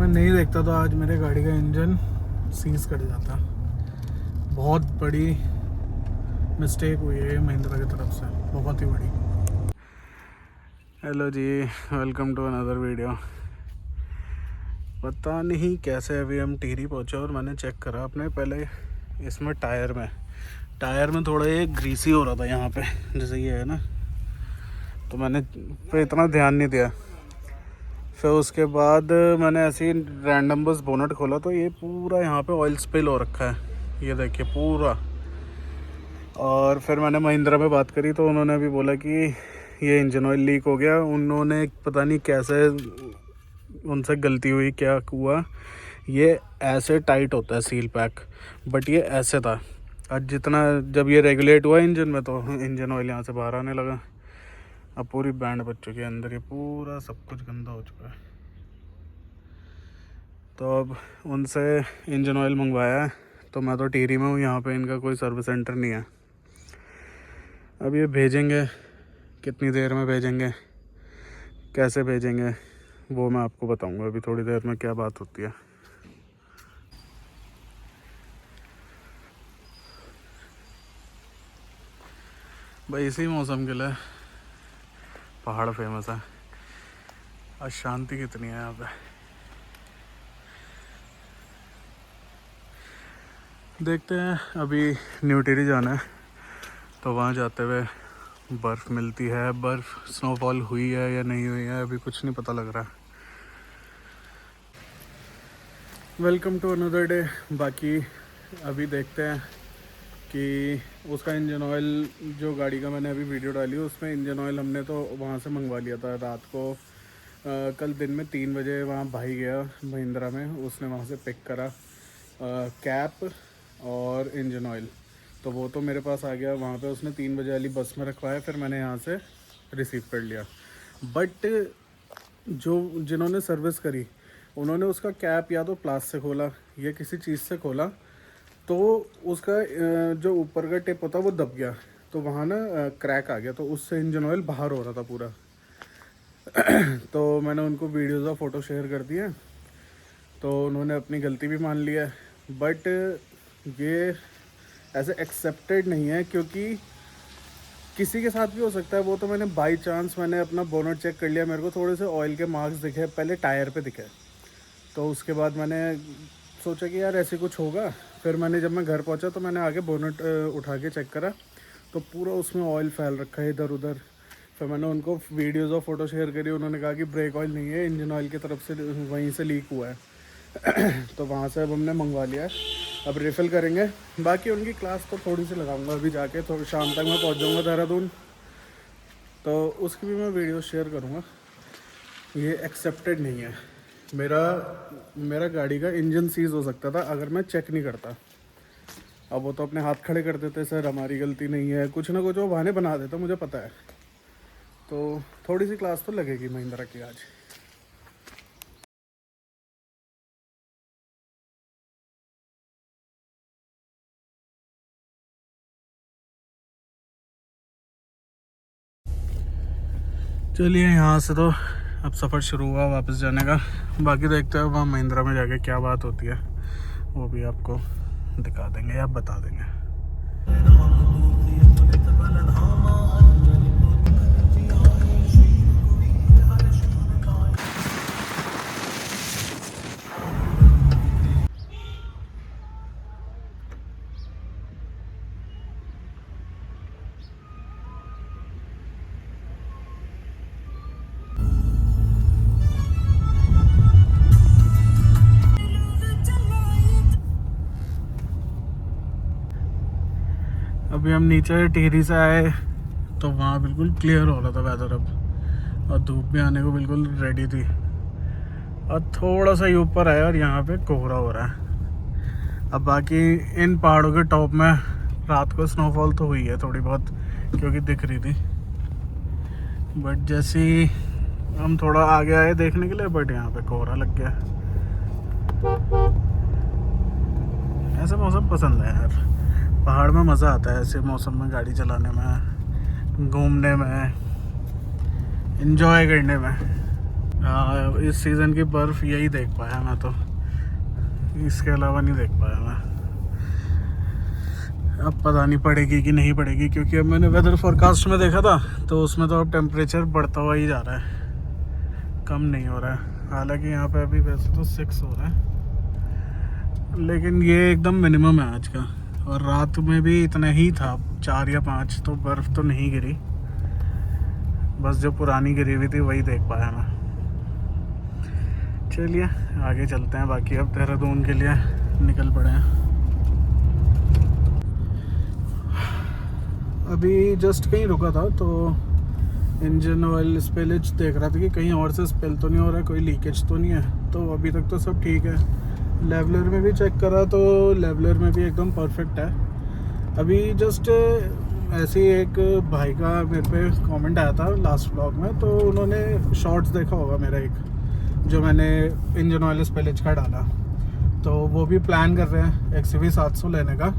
मैं नहीं देखता तो आज मेरे गाड़ी का इंजन सीज कर जाता। बहुत बड़ी मिस्टेक हुई है महिंद्रा की तरफ से, बहुत ही बड़ी। हेलो जी, वेलकम टू अनदर वीडियो। पता नहीं कैसे अभी हम टिहरी पहुँचे और मैंने चेक करा अपने पहले इसमें टायर में थोड़ा ये ग्रीसी हो रहा था यहाँ पे, जैसे ये है ना, तो मैंने पे इतना ध्यान नहीं दिया। फिर उसके बाद मैंने ऐसे ही रैंडम बस बोनट खोला तो ये पूरा यहाँ पे ऑयल स्पिल हो रखा है, ये देखिए पूरा। और फिर मैंने महिंद्रा में बात करी तो उन्होंने भी बोला कि ये इंजन ऑयल लीक हो गया। उन्होंने पता नहीं कैसे उनसे गलती हुई, क्या हुआ, ये ऐसे टाइट होता है सील पैक, बट ये ऐसे था। आज जितना जब ये रेगुलेट हुआ इंजन में तो इंजन ऑयल यहाँ से बाहर आने लगा। अब पूरी बैंड बच चुकी है अंदर, ये पूरा सब कुछ गंदा हो चुका है। तो अब उनसे इंजन ऑयल मंगवाया है। तो मैं तो टिहरी में हूँ, यहाँ पे इनका कोई सर्विस सेंटर नहीं है। अब ये भेजेंगे, कितनी देर में भेजेंगे, कैसे भेजेंगे, वो मैं आपको बताऊंगा अभी थोड़ी देर में क्या बात होती है। भाई इसी मौसम के लिए पहाड़ फेमस है। आज शांति कितनी है यहाँ पे। देखते हैं, अभी न्यू टिहरी जाना है तो वहाँ जाते हुए बर्फ़ मिलती है, बर्फ़ स्नोफॉल हुई है या नहीं हुई है अभी कुछ नहीं पता लग रहा है। Welcome to another day. बाकी अभी देखते हैं कि उसका इंजन ऑयल, जो गाड़ी का मैंने अभी वीडियो डाली उसमें इंजन ऑयल हमने तो वहाँ से मंगवा लिया था रात को। कल दिन में 3 बजे वहाँ भाई गया महिंद्रा में, उसने वहाँ से पिक करा कैप और इंजन ऑयल, तो वो तो मेरे पास आ गया। वहाँ पे उसने 3 बजे वाली बस में रखवाया, फिर मैंने यहाँ से रिसीव कर लिया। बट जिन्होंने सर्विस करी उन्होंने उसका कैप या तो प्लास से खोला या किसी चीज़ से खोला, तो उसका जो ऊपर का टिप होता वो दब गया, तो वहाँ ना क्रैक आ गया, तो उससे इंजन ऑयल बाहर हो रहा था पूरा। तो मैंने उनको वीडियोज़ और फ़ोटो शेयर कर दिए, तो उन्होंने अपनी गलती भी मान लिया। बट ये ऐसे एक्सेप्टेड नहीं है, क्योंकि किसी के साथ भी हो सकता है। वो तो मैंने बाई चांस मैंने अपना बोनट चेक कर लिया, मेरे को थोड़े से ऑयल के मार्क्स दिखे पहले टायर पे दिखे, तो उसके बाद मैंने सोचा कि यार ऐसे कुछ होगा। फिर मैंने जब मैं घर पहुंचा तो मैंने आगे बोनट उठा के चेक करा तो पूरा उसमें ऑयल फैल रखा है इधर उधर। फिर मैंने उनको वीडियोज़ और फ़ोटो शेयर करी, उन्होंने कहा कि ब्रेक ऑयल नहीं है, इंजन ऑयल की तरफ से वहीं से लीक हुआ है। तो वहाँ से अब हमने मंगवा लिया है, अब रिफ़िल करेंगे। बाकी उनकी क्लास तो थोड़ी सी लगाऊंगा अभी जाके, तो शाम तक मैं पहुँच जाऊँगा देहरादून, तो उसकी भी मैं वीडियो शेयर करूँगा। ये एक्सेप्टेड नहीं है। मेरा गाड़ी का इंजन सीज हो सकता था अगर मैं चेक नहीं करता। अब वो तो अपने हाथ खड़े कर देते, सर हमारी गलती नहीं है, कुछ ना कुछ वो बहाने बना देता, मुझे पता है। तो थोड़ी सी क्लास तो लगेगी महिंद्रा की आज। चलिए, यहाँ से तो अब सफ़र शुरू हुआ वापस जाने का। बाकी देखते हैं वहाँ महिंद्रा में जाके क्या बात होती है, वो भी आपको दिखा देंगे या बता देंगे। अभी हम नीचे टिहरी से आए तो वहाँ बिल्कुल क्लियर हो रहा था वेदर अब, और धूप भी आने को बिल्कुल रेडी थी। और थोड़ा सा ही ऊपर आया और यहाँ पे कोहरा हो रहा है। अब बाकी इन पहाड़ों के टॉप में रात को स्नोफॉल तो हुई है थोड़ी बहुत, क्योंकि दिख रही थी। बट जैसे ही हम थोड़ा आगे आए देखने के लिए, बट यहाँ पे कोहरा लग गया। ऐसा मौसम पसंद है यार, पहाड़ में मज़ा आता है ऐसे मौसम में गाड़ी चलाने में, घूमने में, एंजॉय करने में। इस सीज़न की बर्फ़ यही देख पाया मैं तो, इसके अलावा नहीं देख पाया मैं। अब पता नहीं पड़ेगी कि नहीं पड़ेगी, क्योंकि अब मैंने वेदर फोरकास्ट में देखा था तो उसमें तो अब टेम्परेचर बढ़ता हुआ ही जा रहा है, कम नहीं हो रहा है। हालांकि यहाँ पे अभी वैसे तो 6 हो रहा है, लेकिन ये एकदम मिनिमम है आज का। और रात में भी इतना ही था, 4 या 5, तो बर्फ़ तो नहीं गिरी, बस जो पुरानी गिरी हुई थी वही देख पाया मैं। चलिए आगे चलते हैं, बाकी अब देहरादून के लिए निकल पड़े हैं। अभी जस्ट कहीं रुका था तो इंजन ऑयल स्पेलेज देख रहा था कि कहीं और से स्पेल तो नहीं हो रहा है, कोई लीकेज तो नहीं है। तो अभी तक तो सब ठीक है। लेवलर में भी चेक करा तो लेवलर में भी एकदम परफेक्ट है। अभी जस्ट ऐसे ही एक भाई का मेरे पे कमेंट आया था लास्ट व्लॉग में, तो उन्होंने शॉर्ट्स देखा होगा मेरा एक, जो मैंने इंजन ऑयल स्पेलेज का डाला, तो वो भी प्लान कर रहे हैं XUV 700 लेने का।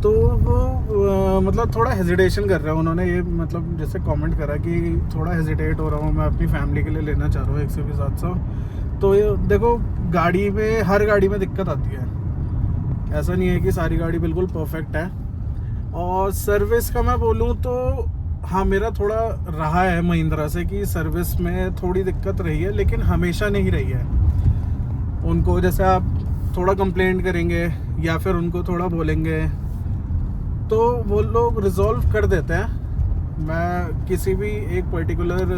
तो वो मतलब थोड़ा हेजिटेशन कर रहे हैं उन्होंने, ये मतलब जैसे कमेंट करा कि थोड़ा हेजिटेट हो रहा हूँ, मैं अपनी फैमिली के लिए लेना चाह रहा हूँ XUV 700। तो ये देखो, गाड़ी में हर गाड़ी में दिक्कत आती है, ऐसा नहीं है कि सारी गाड़ी बिल्कुल परफेक्ट है। और सर्विस का मैं बोलूँ तो हाँ, मेरा थोड़ा रहा है महिंद्रा से कि सर्विस में थोड़ी दिक्कत रही है, लेकिन हमेशा नहीं रही है। उनको जैसे आप थोड़ा कंप्लेंट करेंगे या फिर उनको थोड़ा बोलेंगे तो वो लोग रिजॉल्व कर देते हैं। मैं किसी भी एक पर्टिकुलर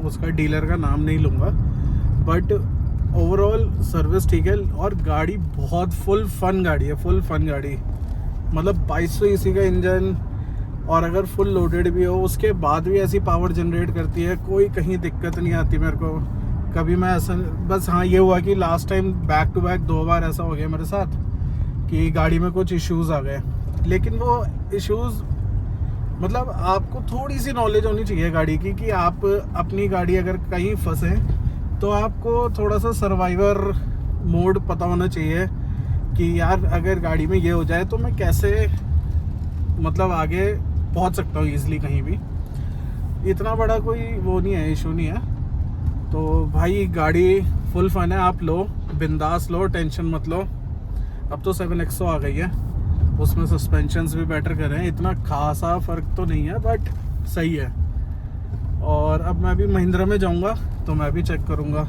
उसका डीलर का नाम नहीं लूँगा, बट ओवरऑल सर्विस ठीक है। और गाड़ी बहुत फुल फन गाड़ी है, फुल फन गाड़ी, मतलब 2200 EC का इंजन, और अगर फुल लोडेड भी हो उसके बाद भी ऐसी पावर जनरेट करती है, कोई कहीं दिक्कत नहीं आती मेरे को कभी। मैं ऐसा, बस हाँ ये हुआ कि last time back to back 2 बार ऐसा हो गया मेरे साथ कि गाड़ी में कुछ इश्यूज़ आ गए। लेकिन वो इश्यूज़ मतलब आपको थोड़ी सी नॉलेज होनी चाहिए गाड़ी की, कि आप अपनी गाड़ी अगर कहीं फंसे तो आपको थोड़ा सा सर्वाइवर मोड पता होना चाहिए कि यार अगर गाड़ी में ये हो जाए तो मैं कैसे मतलब आगे पहुंच सकता हूँ ईज़िली कहीं भी। इतना बड़ा कोई वो नहीं है, इशू नहीं है। तो भाई गाड़ी फुल फन है, आप लो बिंदास लो, टेंशन मत लो। अब तो 7XO आ गई है, उसमें सस्पेंशंस भी बेटर कर रहे हैं, इतना खासा फ़र्क तो नहीं है बट सही है। और अब मैं भी महिंद्रा में जाऊंगा तो मैं भी चेक करूंगा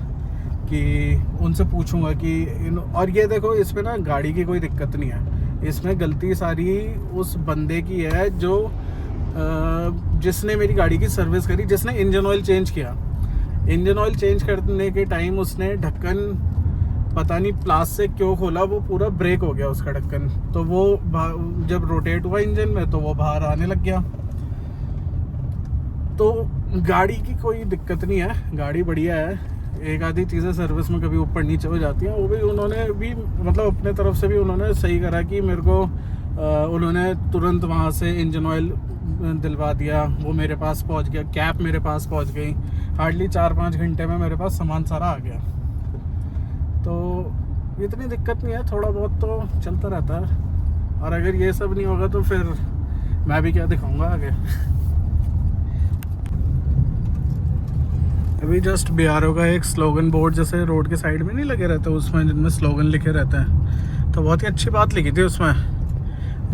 कि उनसे पूछूंगा कि और ये देखो, इसमें ना गाड़ी की कोई दिक्कत नहीं है, इसमें गलती सारी उस बंदे की है जो जिसने मेरी गाड़ी की सर्विस करी, जिसने इंजन ऑयल चेंज किया। इंजन ऑयल चेंज करने के टाइम उसने ढक्कन पता नहीं प्लास्टिक क्यों खोला, वो पूरा ब्रेक हो गया उसका ढक्कन। तो वो जब रोटेट हुआ इंजन में तो वो बाहर आने लग गया। तो गाड़ी की कोई दिक्कत नहीं है, गाड़ी बढ़िया है। एक आधी चीज़ें सर्विस में कभी ऊपर नीचे हो जाती हैं, वो भी उन्होंने भी मतलब अपने तरफ से भी उन्होंने सही करा कि मेरे को उन्होंने तुरंत वहाँ से इंजन ऑयल दिलवा दिया, वो मेरे पास पहुँच गया, कैप मेरे पास पहुँच गई, हार्डली 4-5 घंटे में मेरे पास सामान सारा आ गया। तो इतनी दिक्कत नहीं है, थोड़ा बहुत तो चलता रहता है। और अगर ये सब नहीं होगा तो फिर मैं भी क्या दिखाऊंगा आगे। अभी जस्ट BRO का एक स्लोगन बोर्ड जैसे रोड के साइड में नहीं लगे रहते, उसमें जिनमें स्लोगन लिखे रहते हैं, तो बहुत ही अच्छी बात लिखी थी उसमें,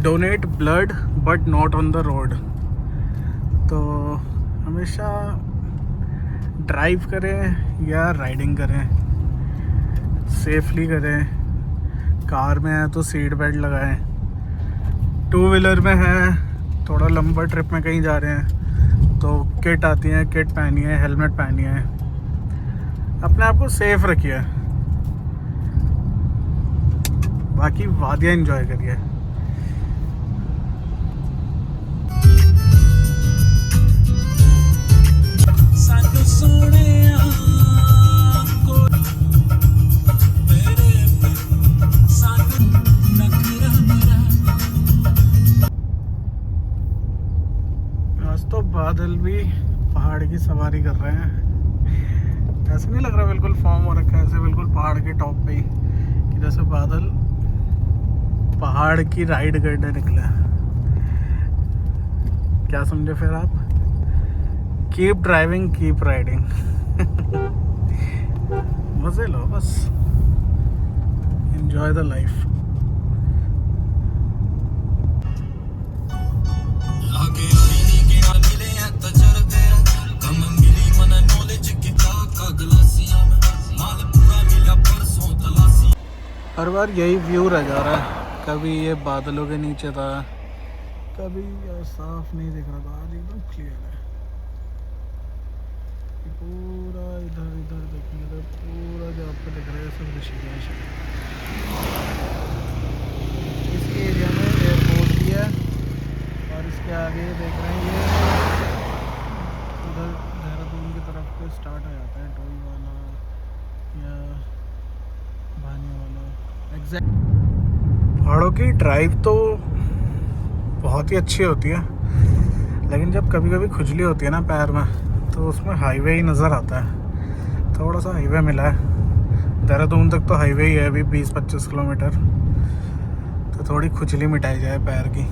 donate blood but not on the road. तो हमेशा ड्राइव करें या राइडिंग करें, सेफली करें। कार में है तो सीट बेल्ट लगाएं, 2 व्हीलर में है थोड़ा लंबा ट्रिप में कहीं जा रहे हैं तो किट आती है, किट पहनिए, हेलमेट पहनिए, अपने आप को सेफ रखिए, बाकी वादियाँ एंजॉय करिए। तो बादल भी पहाड़ की सवारी कर रहे हैं, ऐसे नहीं लग रहा बिल्कुल फॉर्म हो रखा है, ऐसे बिल्कुल पहाड़ के टॉप पे ही कि जैसे बादल पहाड़ की राइड करने निकले हैं। क्या समझे फिर आप? Keep driving keep riding. मज़े लो बस, एंजॉय द लाइफ। हर बार यही व्यू रह जा रहा है, कभी ये बादलों के नीचे था, कभी ये साफ नहीं दिख रहा था, आज एकदम क्लियर है। ये पूरा इधर इधर देखने तो पूरा जो आपको दिख रहा है सब ऋषिकेश है। इस एरिया में एयरपोर्ट भी है, और इसके आगे देख रहे हैं ये उधर देहरादून की तरफ पे स्टार्ट हो जाता है टोल वाला या भाने वाला। एग्जैक्ट पहाड़ों की ड्राइव तो बहुत ही अच्छी होती है, लेकिन जब कभी कभी खुजली होती है ना पैर में, तो उसमें हाईवे ही नज़र आता है। थोड़ा सा हाईवे मिला है, देहरादून तक तो हाईवे ही है अभी 20-25 किलोमीटर, तो थोड़ी खुजली मिटाई जाए पैर की।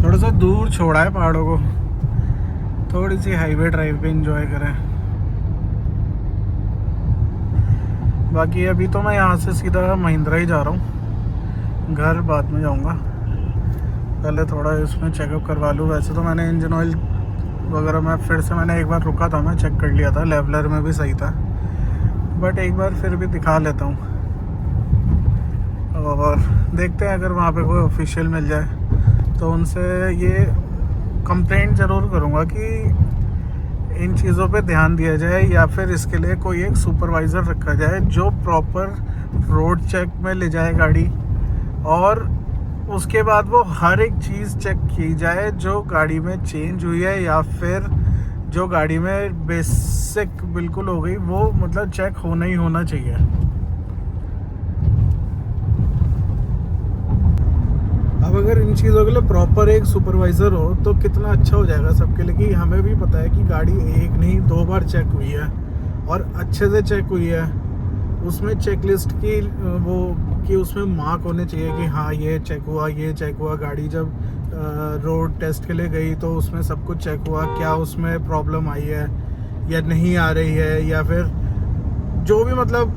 थोड़ा सा दूर छोड़ा है पहाड़ों को, थोड़ी सी हाईवे ड्राइव पे एंजॉय करें। बाकी अभी तो मैं यहाँ से सीधा महिंद्रा ही जा रहा हूँ, घर बाद में जाऊँगा। पहले थोड़ा इसमें चेकअप करवा लूँ। वैसे तो मैंने इंजन ऑयल वगैरह में फिर से मैंने एक बार रुका था, मैं चेक कर लिया था, लेवलर में भी सही था, बट एक बार फिर भी दिखा लेता हूँ और देखते हैं अगर वहाँ पे कोई ऑफिशियल मिल जाए तो उनसे ये कंप्लेंट ज़रूर करूँगा कि इन चीज़ों पे ध्यान दिया जाए, या फिर इसके लिए कोई एक सुपरवाइज़र रखा जाए जो प्रॉपर रोड चेक में ले जाए गाड़ी, और उसके बाद वो हर एक चीज़ चेक की जाए जो गाड़ी में चेंज हुई है, या फिर जो गाड़ी में बेसिक बिल्कुल हो गई वो मतलब चेक होना ही होना चाहिए। अब अगर इन चीज़ों के लिए प्रॉपर एक सुपरवाइज़र हो तो कितना अच्छा हो जाएगा सबके लिए, कि हमें भी पता है कि गाड़ी एक नहीं 2 बार चेक हुई है और अच्छे से चेक हुई है। उसमें चेक लिस्ट की वो कि उसमें मार्क होने चाहिए कि हाँ ये चेक हुआ, ये चेक हुआ। गाड़ी जब रोड टेस्ट के लिए गई तो उसमें सब कुछ चेक हुआ, क्या उसमें प्रॉब्लम आई है या नहीं आ रही है, या फिर जो भी मतलब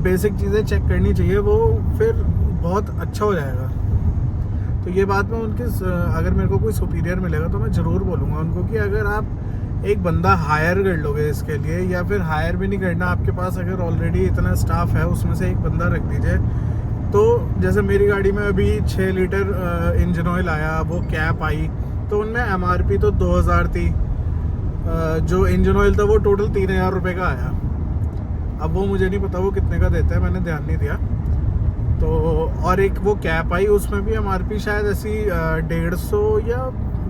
बेसिक चीज़ें चेक करनी चाहिए, वो फिर बहुत अच्छा हो जाएगा। तो ये बात मैं उनके अगर मेरे को कोई सुपीरियर मिलेगा तो मैं ज़रूर बोलूँगा उनको कि अगर आप एक बंदा हायर कर लोगे इसके लिए, या फिर हायर भी नहीं करना, आपके पास अगर ऑलरेडी इतना स्टाफ है उसमें से एक बंदा रख दीजिए। तो जैसे मेरी गाड़ी में अभी 6 लीटर इंजन ऑयल आया, वो कैप आई, तो उनमें MRP तो 2000 थी, जो इंजन ऑयल था वो टोटल 3000 रुपये का आया। अब वो मुझे नहीं पता वो कितने का देता है, मैंने ध्यान नहीं दिया। तो और एक वो कैप आई, उसमें भी MRP शायद ऐसी 150 या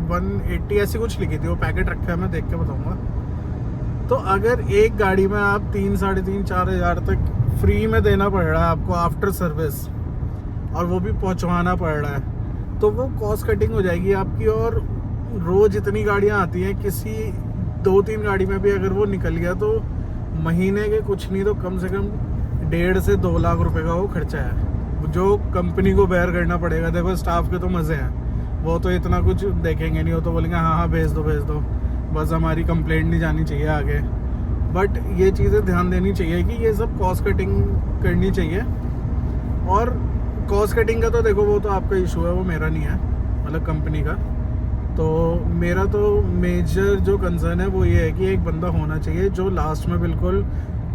180 ऐसी कुछ लिखी थी, वो पैकेट रखा है, मैं देख के बताऊंगा। तो अगर एक गाड़ी में आप 3, 3.5, 4 हज़ार तक फ्री में देना पड़ रहा है आपको आफ्टर सर्विस, और वो भी पहुंचवाना पड़ रहा है, तो वो कॉस्ट कटिंग हो जाएगी आपकी। और रोज़ इतनी गाड़ियां आती हैं, किसी 2-3 गाड़ी में भी अगर वो निकल गया तो महीने के कुछ नहीं तो कम से कम 1.5 से 2 लाख रुपए का वो खर्चा है, जो कंपनी को बेयर करना पड़ेगा। देखो स्टाफ के तो मज़े हैं, वो तो इतना कुछ देखेंगे नहीं, वो तो बोलेंगे हाँ भेज दो, बस हमारी कंप्लेंट नहीं जानी चाहिए आगे। बट ये चीज़ें ध्यान देनी चाहिए कि ये सब कॉस्ट कटिंग करनी चाहिए। और कॉस्ट कटिंग का तो देखो वो तो आपका इशू है, वो मेरा नहीं है, मतलब कंपनी का। तो मेरा तो मेजर जो कंसर्न है वो ये है कि एक बंदा होना चाहिए जो लास्ट में बिल्कुल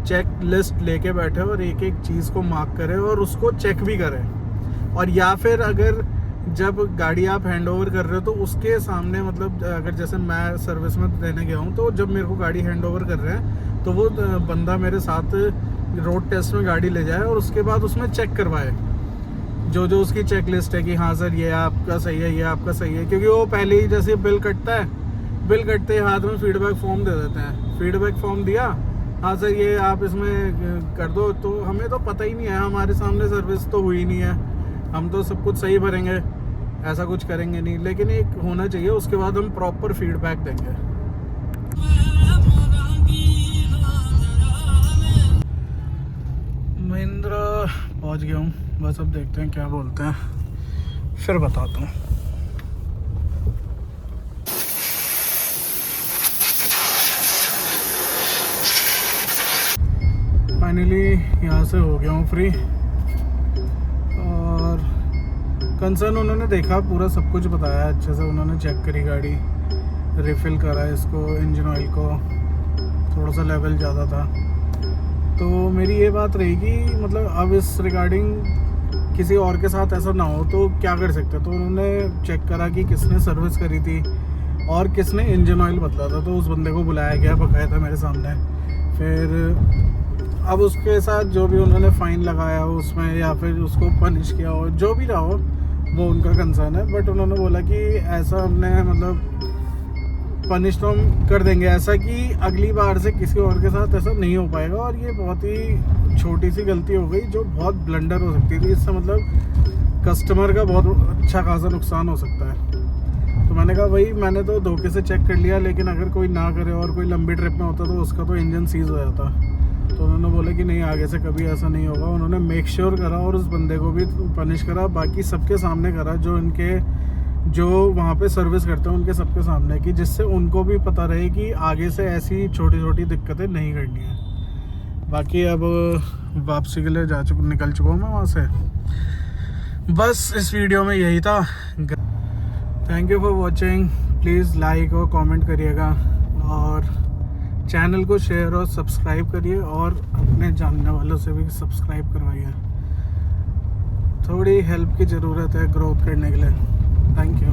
चेक लिस्ट लेके बैठे और एक एक चीज़ को मार्क करे और उसको चेक भी करे। और या फिर अगर जब गाड़ी आप हैंड ओवर कर रहे हो तो उसके सामने, मतलब अगर जैसे मैं सर्विस में देने गया हूँ, तो जब मेरे को गाड़ी हैंड ओवर कर रहे हैं तो वो बंदा मेरे साथ रोड टेस्ट में गाड़ी ले जाए और उसके बाद उसमें चेक करवाए जो जो उसकी चेक लिस्ट है कि हाँ सर ये आपका सही है, ये आपका सही है। क्योंकि वो पहले ही जैसे बिल कटता है, बिल कटते ही हाथ में फीडबैक फॉर्म दे देते हैं, फीडबैक फॉर्म दिया, हाँ सर ये आप इसमें कर दो, तो हमें तो पता ही नहीं है, हमारे सामने सर्विस तो हुई नहीं है, हम तो सब कुछ सही भरेंगे, ऐसा कुछ करेंगे नहीं, लेकिन एक होना चाहिए, उसके बाद हम प्रॉपर फीडबैक देंगे। महिंद्रा पहुंच गया हूँ, बस अब देखते हैं क्या बोलते हैं, फिर बताता हूँ। फाइनली यहाँ से हो गया हूँ फ्री, और कंसर्न उन्होंने देखा, पूरा सब कुछ बताया अच्छे से, उन्होंने चेक करी गाड़ी, रिफ़िल करा इसको, इंजन ऑयल को, थोड़ा सा लेवल ज़्यादा था। तो मेरी ये बात रहेगी, मतलब अब इस रिगार्डिंग किसी और के साथ ऐसा ना हो तो क्या कर सकते। तो उन्होंने चेक करा कि किसने सर्विस करी थी और किसने इंजन ऑयल बदला था, तो उस बंदे को बुलाया गया, बकाया था मेरे सामने। फिर अब उसके साथ जो भी उन्होंने फ़ाइन लगाया हो उसमें, या फिर उसको पनिश किया हो, जो भी रहा हो वो उनका कंसर्न है। बट उन्होंने बोला कि ऐसा हमने मतलब पनिश तो हम कर देंगे, ऐसा कि अगली बार से किसी और के साथ ऐसा नहीं हो पाएगा। और ये बहुत ही छोटी सी गलती हो गई जो बहुत ब्लंडर हो सकती थी, इससे मतलब कस्टमर का बहुत अच्छा खासा नुकसान हो सकता है। तो मैंने कहा भाई मैंने तो धोखे से चेक कर लिया, लेकिन अगर कोई ना करे और कोई लंबी ट्रिप में होता तो उसका तो इंजन सीज हो जाता। तो उन्होंने बोला कि नहीं आगे से कभी ऐसा नहीं होगा। उन्होंने मेक श्योर करा और उस बंदे को भी पनिश करा, बाकी सबके सामने करा, जो वहाँ पे सर्विस करते हैं उनके सबके सामने की, जिससे उनको भी पता रहे कि आगे से ऐसी छोटी छोटी दिक्कतें नहीं करनी है। बाकी अब वापसी के लिए निकल चुका हूँ मैं वहाँ से। बस इस वीडियो में यही था। Thank you for watching, please like और कमेंट करिएगा, और चैनल को शेयर और सब्सक्राइब करिए, और अपने जानने वालों से भी सब्सक्राइब करवाइए। थोड़ी हेल्प की ज़रूरत है ग्रोथ करने के लिए। Thank you.